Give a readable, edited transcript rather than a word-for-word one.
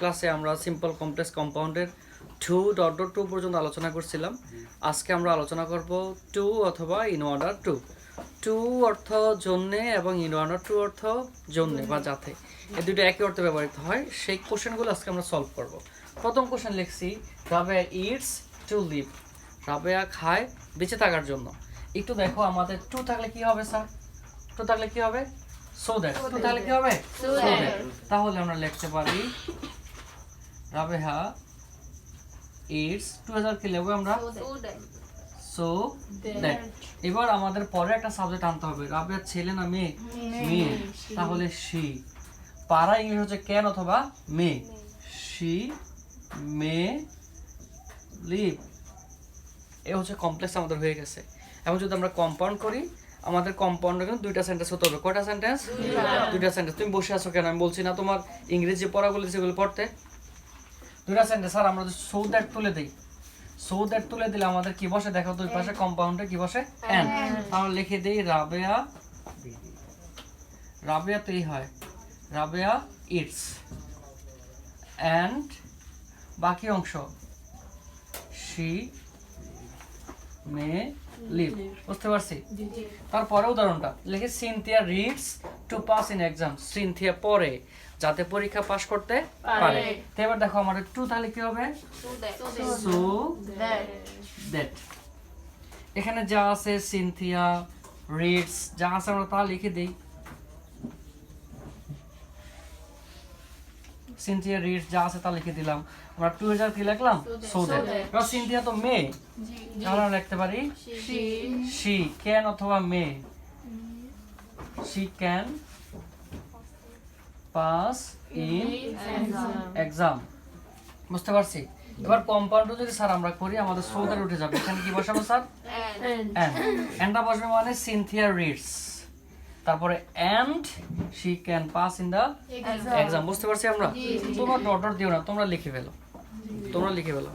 ক্লাসে আমরা simple complex কম্পাউন্ডের 2.2 পর্যন্ত আলোচনা করছিলাম। আজকে আমরা আলোচনা করব 2 অথবা ইন অর্ডার 2। 2 অর্থ জন্যে এবং ইন অর্ডার 2 অর্থ জন্যে বা যাতে, এই দুটো একই অর্থে ব্যবহৃত হয়। সেই কোশ্চেনগুলো আজকে আমরা সলভ করব। প্রথম কোশ্চেন লিখছি, Rabeya eats to live. Rabeya খায় বেঁচে থাকার জন্য। একটু দেখো, আমাদের 2 থাকলে কি হবে স্যার? 2 থাকলে কি হবে? So that. 2 থাকলে কি হবে? So that. তাহলে আমরা লিখতে পারি রাবেয়া ইটস 2000 কি লিখব আমরা? So that. এবার আমাদের পরে একটা সাবজেক্ট আনতে হবে। রাবেয়া ছেলে না মেয়ে? মেয়ে। তাহলে শি। পারা ইংলিশ হচ্ছে ক্যান অথবা মে। She may leave. এই হচ্ছে কমপ্লেক্স আমাদের হয়ে গেছে। এবং যদি আমরা কম্পাউন্ড করি, আমাদের কম্পাউন্ডে কিন্তু দুইটা সেন্টেন্স হতে হবে। কয়টা সেন্টেন্স? দুইটা সেন্টেন্স। তুমি বসে আছো কেন? আমি বলছি না তোমার ইংরেজি পড়াগুলো সেগুলো পড়তে? দুইটা সেন্টেন্স। আর আমরা সো দ্যাট তুলে দিই, সো দ্যাট তুলে দিলে আমাদের কি বসে দেখো, দুই পাশে কম্পাউন্ডে কি বসে? এন্ড। আমরা লিখে দেই রাবেয়া, রাবেয়াতেই হয় রাবেয়া ইটস এন্ড বাকি অংশ শি মে লিভ। বুঝতে পারছি? তারপরে উদাহরণটা লিখে, Cynthia reads to pass in exam. Cynthia পড়ে যাতে পরীক্ষা পাস করতে পারে। তো এবার দেখো আমাদের 2 তাহলে কি হবে? So that. এখানে যা আছে সিনথিয়া রিডস যা আছে আমরা তা লিখে দেই। সিনথিয়া রিডস যা আছে তা লিখে দিলাম। আমরা 2000 কি লিখলাম? So that. এবার সিনথিয়া তো মেয়ে, তাহলে আমরা লিখতে পারি শি ক্যান অথবা may. She can pass in exam. বুঝতে পারছি? এবার কম্পাউন্ড যদি স্যার আমরা করি, আমাদের সো দ্যাট উঠে যাবে। এখানে কি বসাবো স্যার? এন্ড। এন্ডটা বসবে মানে সিনথিয়া রিডস, তারপরে and she can pass in the exam. বুঝতে পারছি আমরা? তোমরা ডট ডট দিও না, তোমরা লিখে ফেলো, তোমরা লিখে ফেলো।